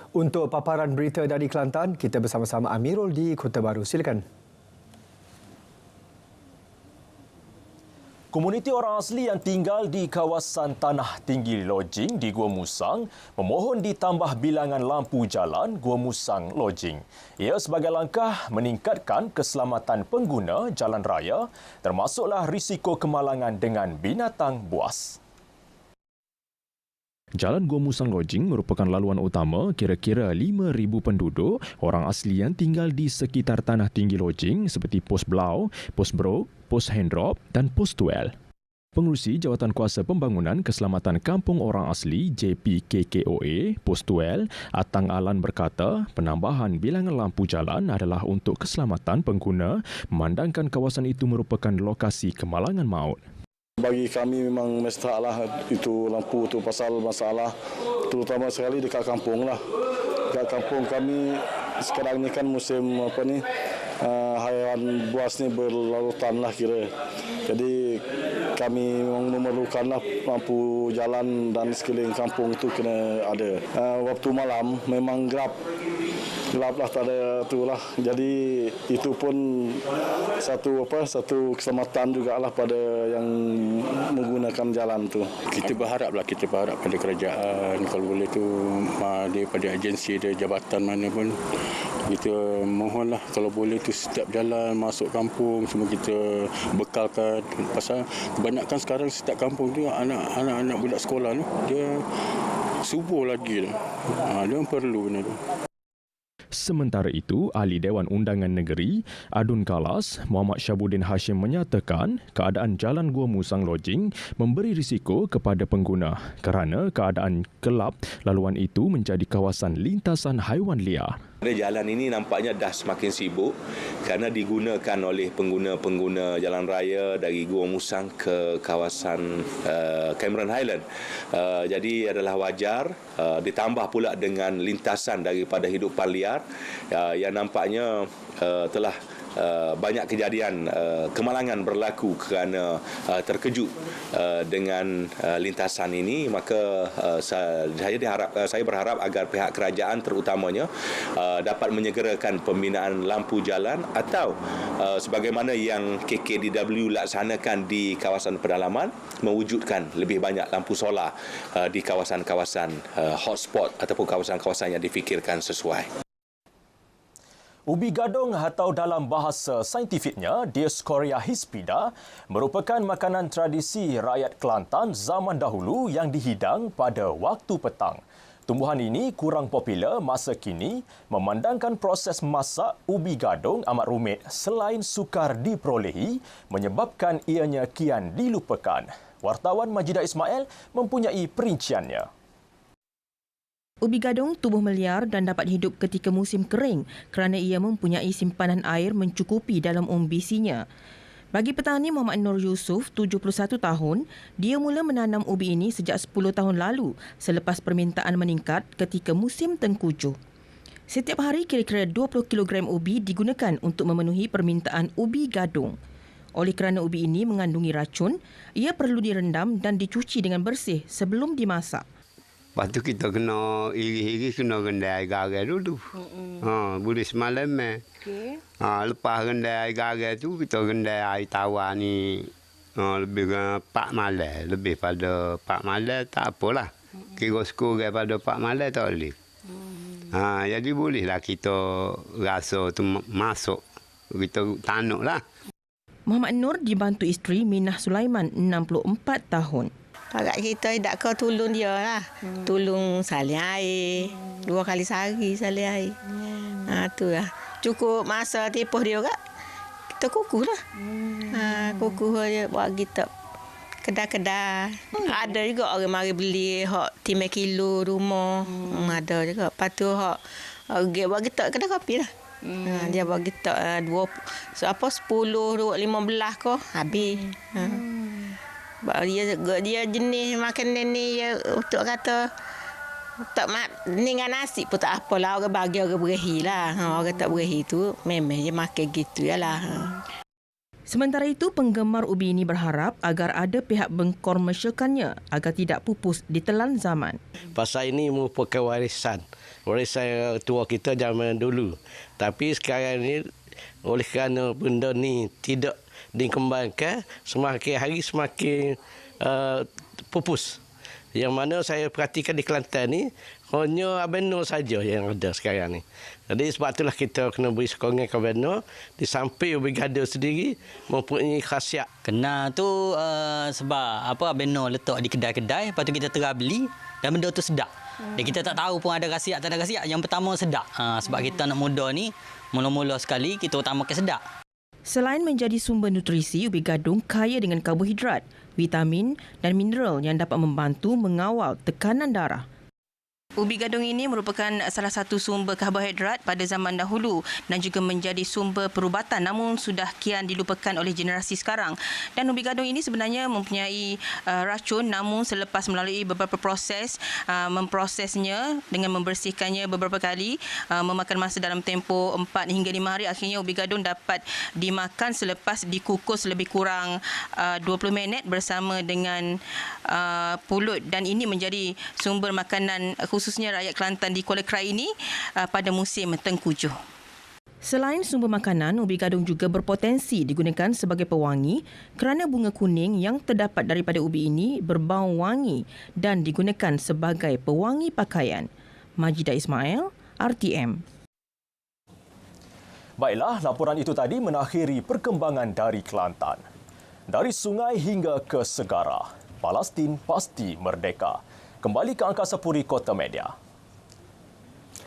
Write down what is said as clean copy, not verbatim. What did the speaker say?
Untuk paparan berita dari Kelantan, kita bersama-sama Amirul di Kota Baru. Silakan. Komuniti orang asli yang tinggal di kawasan Tanah Tinggi Lodging di Gua Musang memohon ditambah bilangan lampu jalan Gua Musang Lodging. Ia sebagai langkah meningkatkan keselamatan pengguna jalan raya, termasuklah risiko kemalangan dengan binatang buas. Jalan Gua Musang Lodging merupakan laluan utama kira-kira 5,000 penduduk orang asli yang tinggal di sekitar Tanah Tinggi Lodging seperti Pos Belau, Pos Brok, Pos Hendrop dan Pos Tuel. Pengerusi Jawatan Kuasa Pembangunan Keselamatan Kampung Orang Asli JPKKOA Pos Tuel, Atang Alan berkata, penambahan bilangan lampu jalan adalah untuk keselamatan pengguna memandangkan kawasan itu merupakan lokasi kemalangan maut. Bagi kami memang mestilah itu lampu tu pasal masalah terutama sekali dekat kampung lah. Dekat kampung kami sekarang ni kan musim haiwan buas ni berlarutan lah kira. Jadi kami memang memerlukanlah lampu jalan dan sekeliling kampung tu kena ada. Waktu malam memang gelap lah, tak ada tu lah. Jadi itu pun satu keselamatan jugalah pada yang menggunakan jalan tu. Kita berharap pada kerajaan kalau boleh tu daripada agensi dan jabatan mana pun kita mohonlah kalau boleh tu setiap jalan masuk kampung semua kita bekalkan, pasal kebanyakan sekarang setiap kampung tu anak-anak budak sekolah tu dia subuh lagi dia perlu benda tu. Sementara itu, Ahli Dewan Undangan Negeri, Adun Kalas, Muhammad Syabuddin Hashim menyatakan keadaan Jalan Gua Musang Lodging memberi risiko kepada pengguna kerana keadaan gelap laluan itu menjadi kawasan lintasan haiwan liar. Jalan ini nampaknya dah semakin sibuk kerana digunakan oleh pengguna-pengguna jalan raya dari Gua Musang ke kawasan Cameron Highland. Jadi adalah wajar ditambah pula dengan lintasan daripada hidupan liar yang nampaknya telah banyak kejadian kemalangan berlaku kerana terkejut dengan lintasan ini. Maka saya berharap agar pihak kerajaan terutamanya dapat menyegerakan pembinaan lampu jalan atau sebagaimana yang KKDW laksanakan di kawasan pedalaman, mewujudkan lebih banyak lampu solar di kawasan-kawasan hotspot ataupun kawasan-kawasan yang difikirkan sesuai. Ubi gadung atau dalam bahasa saintifiknya Dioscorea hispida merupakan makanan tradisi rakyat Kelantan zaman dahulu yang dihidang pada waktu petang. Tumbuhan ini kurang popular masa kini memandangkan proses masak ubi gadung amat rumit selain sukar diperolehi menyebabkan ianya kian dilupakan. Wartawan Majidah Ismail mempunyai perinciannya. Ubi gadung tumbuh meliar dan dapat hidup ketika musim kering kerana ia mempunyai simpanan air mencukupi dalam umbisinya. Bagi petani Muhammad Nur Yusof, 71 tahun, dia mula menanam ubi ini sejak 10 tahun lalu selepas permintaan meningkat ketika musim tengkujuh. Setiap hari kira-kira 20 kg ubi digunakan untuk memenuhi permintaan ubi gadung. Oleh kerana ubi ini mengandungi racun, ia perlu direndam dan dicuci dengan bersih sebelum dimasak. Lepas tu kita kena iri-iri kena rendai air garam dulu. Boleh semalam. Okay. Lepas rendai air garam tu kita rendai air tawar ni lebih 4 malam. Lebih pada 4 malam tak apalah. Kira sekurang pada 4 malam tak boleh. Jadi bolehlah kita rasa tu masuk. Kita tanuk lah. Muhammad Nur dibantu isteri Minah Sulaiman, 64 tahun. Agak kita tidak kau tolong dia lah. Tolong salin air. 2 kali sehari salin air. Tu lah. Cukup masa tipuh dia kak. Kita kukuh lah. Kukuh dia buat kita kedai-kedai. Ada juga orang mari beli hak 3 kilo rumah. Ada juga. Lepas tu hak buat kita kedai kopi lah. Dia buat kita 10, 15 kau habis. Dia jenis makanan ni untuk kata tak ni dengan nasi pun tak apalah, orang bagi orang berehi lah. Orang tak berehi tu memang dia makan gitu lah. Sementara itu, penggemar ubi ini berharap agar ada pihak mengkomersialkannya agar tidak pupus ditelan zaman. Pasal ini merupakan warisan tua kita zaman dulu. Tapi sekarang ini oleh kerana benda ni tidak dikembangkan, semakin hari semakin pupus. Yang mana saya perhatikan di Kelantan ni hanya Abeno saja yang ada sekarang ni. Jadi sebab itulah kita kena beri sokongan ke Abeno. Di samping ubi gado sendiri mempunyai khasiat. Kena tu sebab Abeno letak di kedai-kedai, lepas tu kita terah beli dan benda tu sedap. Dan kita tak tahu pun ada khasiat tak ada khasiat. Yang pertama sedap. Sebab kita anak muda ni mula-mula sekali kita utamakan sedap. Selain menjadi sumber nutrisi, ubi gadung kaya dengan karbohidrat, vitamin dan mineral yang dapat membantu mengawal tekanan darah. Ubi gadung ini merupakan salah satu sumber karbohidrat pada zaman dahulu dan juga menjadi sumber perubatan, namun sudah kian dilupakan oleh generasi sekarang. Dan ubi gadung ini sebenarnya mempunyai racun, namun selepas melalui beberapa proses, memprosesnya dengan membersihkannya beberapa kali, memakan masa dalam tempoh 4 hingga 5 hari, akhirnya ubi gadung dapat dimakan selepas dikukus lebih kurang 20 minit bersama dengan pulut, dan ini menjadi sumber makanan khususnya rakyat Kelantan di Kuala Krai ini pada musim tengkujuh. Selain sumber makanan, ubi gadung juga berpotensi digunakan sebagai pewangi kerana bunga kuning yang terdapat daripada ubi ini berbau wangi dan digunakan sebagai pewangi pakaian. Majidah Ismail, RTM. Baiklah, laporan itu tadi menakhiri perkembangan dari Kelantan. Dari sungai hingga ke segara, Palestin pasti merdeka. Kembali ke Angkasa Puri Kota Media.